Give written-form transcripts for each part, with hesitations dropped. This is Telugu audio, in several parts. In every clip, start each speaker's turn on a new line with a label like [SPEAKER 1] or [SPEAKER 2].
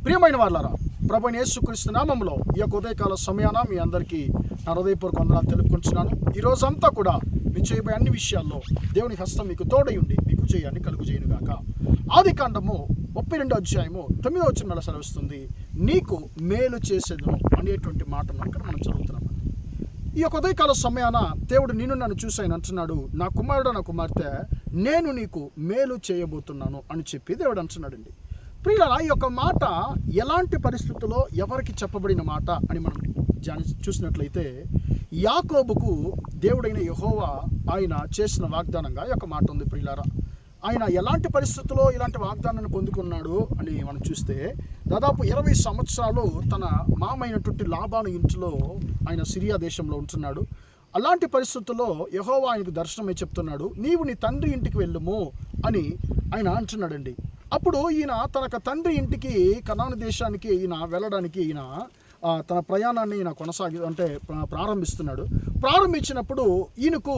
[SPEAKER 1] ప్రియమైన వాళ్ళారా, ప్రభువైన యేసుక్రీస్తు నామములో ఈ యొక్క ఉదయకాల సమయాన మీ అందరికీ నా హృదయపూర్వక వందనాలు తెలుపుకుంటున్నాను. ఈ రోజంతా కూడా మీరు చేయబోయే అన్ని విషయాల్లో దేవుని హస్తం మీకు తోడై ఉండి మీకు జయాన్ని కలుగుజేయునుగాక. ఆదికాండము 32వ అధ్యాయము 9వ వచనం సెలవిస్తుంది, నీకు మేలు చేసేదను అనేటువంటి మాటను ఇక్కడ మనం చదువుతున్నాం. ఈ యొక్క ఉదయకాల సమయాన దేవుడు నిన్ను నన్ను చూసి ఆయన అంటున్నాడు, నా కుమారుడు నా కుమార్తె, నేను నీకు మేలు చేయబోతున్నాను అని చెప్పి దేవుడు అంటున్నాడండి. ప్రియులారా, ఈ యొక్క మాట ఎలాంటి పరిస్థితుల్లో ఎవరికి చెప్పబడిన మాట అని మనం చూసినట్లయితే, యాకోబుకు దేవుడైన యెహోవా ఆయన చేసిన వాగ్దానంగా ఈ యొక్క మాట ఉంది. ప్రియులారా, ఆయన ఎలాంటి పరిస్థితుల్లో ఇలాంటి వాగ్దానాన్ని పొందుకున్నాడు అని మనం చూస్తే, దాదాపు 20 సంవత్సరాలు తన మామైనటువంటి లాబాను ఇంటిలో ఆయన సిరియా దేశంలో ఉంటున్నాడు. అలాంటి పరిస్థితుల్లో యెహోవా ఆయనకు దర్శనమై చెప్తున్నాడు, నీవు నీ తండ్రి ఇంటికి వెళ్ళుము అని ఆయన అంటున్నాడండి. అప్పుడు ఈయన తన తండ్రి ఇంటికి కనాను దేశానికి ఈయన వెళ్ళడానికి ఈయన తన ప్రయాణాన్ని ఈయన ప్రారంభిస్తున్నాడు. ప్రారంభించినప్పుడు ఈయనకు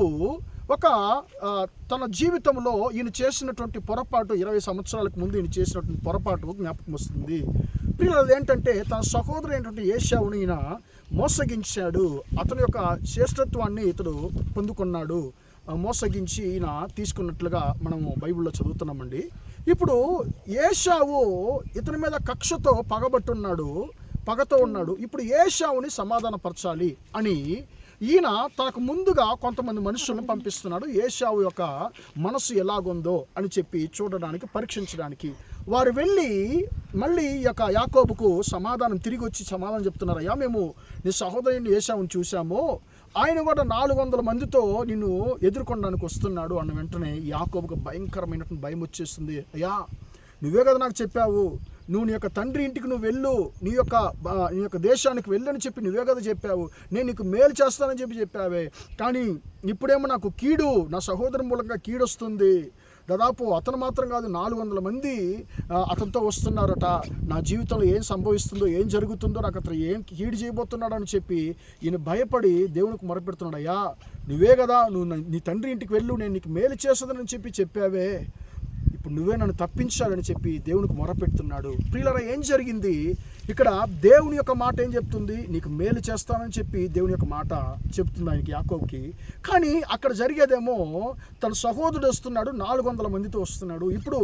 [SPEAKER 1] ఒక తన జీవితంలో ఈయన చేసినటువంటి పొరపాటు, 20 సంవత్సరాలకు ముందు ఈయన చేసినటువంటి పొరపాటు జ్ఞాపకం వస్తుంది. పిల్లలు ఏంటంటే, తన సహోదరు అయినటువంటి ఏశావుని ఈయన మోసగించాడు. అతని యొక్క శ్రేష్ఠత్వాన్ని ఇతడు పొందుకున్నాడు. మోసగించి ఈయన తీసుకున్నట్లుగా మనము బైబిల్లో చదువుతున్నామండి. ఇప్పుడు ఏశావు ఇతని మీద కక్షతో పగతో ఉన్నాడు. ఇప్పుడు ఏశావుని సమాధానపరచాలి అని ఈయన తనకు ముందుగా కొంతమంది మనుషులను పంపిస్తున్నాడు. ఏశావు యొక్క మనసు ఎలాగుందో అని చెప్పి చూడడానికి, పరీక్షించడానికి. వారు వెళ్ళి మళ్ళీ ఈ యొక్క యాకోబుకు తిరిగి వచ్చి సమాధానం చెప్తున్నారు, అయ్యా, మేము నీ సహోదరుని ఏశావుని చూసాము, ఆయన కూడా 400 మందితో నిన్ను ఎదుర్కొనడానికి వస్తున్నాడు అన్న వెంటనే యాకోబుకు భయంకరమైనటువంటి భయం వచ్చేస్తుంది. అయ్యా, నువ్వే కదా నాకు చెప్పావు, నువ్వు నీ యొక్క తండ్రి ఇంటికి నువ్వు వెళ్ళు, నీ యొక్క దేశానికి వెళ్ళని చెప్పి నువ్వే కదా చెప్పావు, నేను నీకు మేలు చేస్తానని చెప్పావే, కానీ ఇప్పుడేమో నాకు కీడు, నా సహోదరు మూలంగా కీడు వస్తుంది. దాదాపు అతను మాత్రం కాదు, 400 మంది అతనితో వస్తున్నారట. నా జీవితంలో ఏం సంభవిస్తుందో, ఏం జరుగుతుందో, నాకు అతను ఏం కీడు చేయబోతున్నాడు అని చెప్పి ఈయన భయపడి దేవునికి మొరపెడుతున్నాడు. అయ్యా, నువ్వే కదా నువ్వు నీ తండ్రి ఇంటికి వెళ్ళు, నేను నీకు మేలు చేస్తుందని చెప్పావే, ఇప్పుడు నువ్వే నన్ను తప్పించాలని చెప్పి దేవునికి మొరపెడుతున్నాడు. ప్రియులారా, ఏం జరిగింది ఇక్కడ? దేవుని యొక్క మాట ఏం చెప్తుంది? నీకు మేలు చేస్తానని చెప్పి దేవుని యొక్క మాట చెప్తుంది ఆయనకి, యాకోబుకి. కానీ అక్కడ జరిగేదేమో, తన సహోదరుడు వస్తున్నాడు, 400 మందితో వస్తున్నాడు. ఇప్పుడు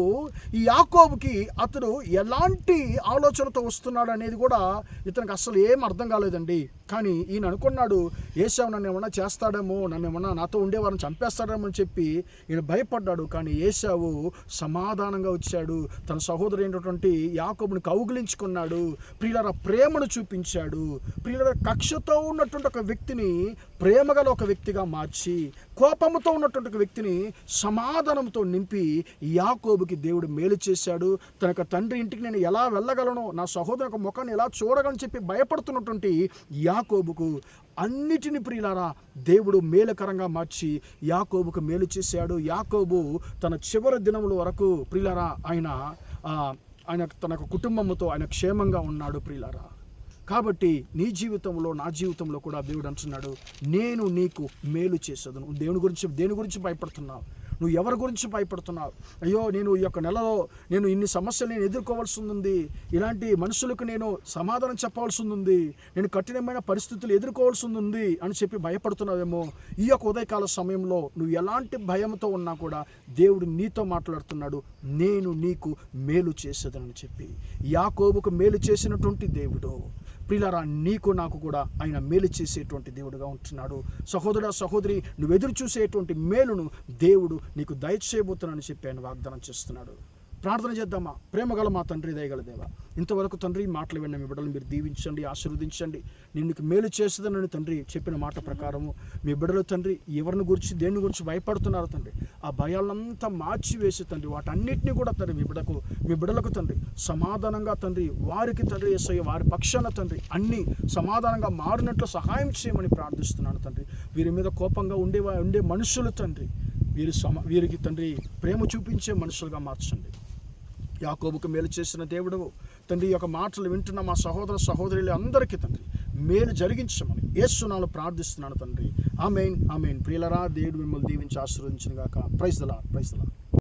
[SPEAKER 1] ఈ యాకోబుకి అతడు ఎలాంటి ఆలోచనతో వస్తున్నాడు అనేది కూడా ఇతనికి అసలు ఏం అర్థం కాలేదండి. కానీ ఈయన అనుకున్నాడు, ఏశావు నన్ను ఏమన్నా చేస్తాడేమో, నన్ను ఏమన్నా నాతో ఉండేవారిని చంపేస్తాడేమో అని చెప్పి ఈయన భయపడ్డాడు. కానీ ఏశావు సమాధానంగా వచ్చాడు, తన సహోదరు అయినటువంటి యాకోబుని కౌగిలించుకున్నాడు. ప్రియులారా, ప్రేమను చూపించాడు. ప్రియులారా, కక్షతో ఉన్నటువంటి ఒక వ్యక్తిని ప్రేమగల ఒక వ్యక్తిగా మార్చి, కోపముతో ఉన్నటువంటి ఒక వ్యక్తిని సమాధానంతో నింపి యాకోబుకి దేవుడు మేలు చేశాడు. తన యొక్క తండ్రి ఇంటికి నేను ఎలా వెళ్ళగలను, నా సహోదరు యొక్క ముఖాన్ని ఎలా చూడగలని చెప్పి భయపడుతున్నటువంటి యాకోబుకు అన్నిటిని ప్రియులారా దేవుడు మేలుకరంగా మార్చి యాకోబుకు మేలు చేశాడు. యాకోబు తన చివరి దినముల వరకు ప్రియులారా ఆయన తన కుటుంబంతో ఆయన క్షేమంగా ఉన్నాడు. ప్రియులారా, కాబట్టి నీ జీవితంలో, నా జీవితంలో కూడా దేవుడు అంటున్నాడు, నేను నీకు మేలు చేసేదను. దేని గురించి భయపడుతున్నావు? నువ్వు ఎవరి గురించి భయపడుతున్నావు? అయ్యో, నేను ఈ యొక్క నెలలో నేను ఇన్ని సమస్యలు నేను ఎదుర్కోవాల్సి ఉంది, ఇలాంటి మనుషులకు నేను సమాధానం చెప్పవలసి ఉంది, నేను కఠినమైన పరిస్థితులు ఎదుర్కోవాల్సి ఉంది అని చెప్పి భయపడుతున్నావేమో. ఈ యొక్క ఉదయకాల సమయంలో నువ్వు ఎలాంటి భయంతో ఉన్నా కూడా దేవుడు నీతో మాట్లాడుతున్నాడు, నేను నీకు మేలు చేసేదని చెప్పి. యాకోబుకు మేలు చేసినటువంటి దేవుడు ప్రియులారా, నీకు నాకు కూడా ఆయన మేలు చేసేటువంటి దేవుడుగా ఉంటున్నాడు. సహోదరుడా, సహోదరి, నువ్వు ఎదురు చూసేటువంటి మేలును దేవుడు నీకు దయచేయబోతున్నానని చెప్పి ఆయన వాగ్దానం చేస్తున్నాడు. ప్రార్థన చేద్దామా? ప్రేమగల మా తండ్రి, దయగల దేవా, ఇంతవరకు తండ్రి మాటలు విన్న మీ బిడ్డలు మీరు దీవించండి, ఆశీర్వదించండి. నీకు మేలు చేస్తుందని తండ్రి చెప్పిన మాట ప్రకారము మీ బిడ్డలు తండ్రి ఎవరిని గురించి, దేని గురించి భయపడుతున్నారు తండ్రి, ఆ భయాలంతా మార్చివేసి తండ్రి వాటన్నిటినీ కూడా తండ్రి మీ బిడ్డలకు తండ్రి సమాధానంగా తండ్రి వారికి తండ్రి యేసయ్య వారి పక్షాన తండ్రి అన్ని సమాధానంగా మారినట్లు సహాయం చేయమని ప్రార్థిస్తున్నాను తండ్రి. వీరి మీద కోపంగా ఉండే మనుషులు తండ్రి వీరికి తండ్రి ప్రేమ చూపించే మనుషులుగా మార్చండి. యాకోబుకు మేలు చేసిన దేవుడు తండ్రి, ఈ యొక్క మాటలు వింటున్న మా సహోదర సహోదరులు అందరికీ తండ్రి మేలు జరిగించమని యేసు నామములో ప్రార్థిస్తున్నాను తండ్రి. ఆమేన్, ఆమేన్. ప్రియులారా, దేవుడు మిమ్మల్ని దీవించి ఆశీర్వదించును గాక. Praise the lord.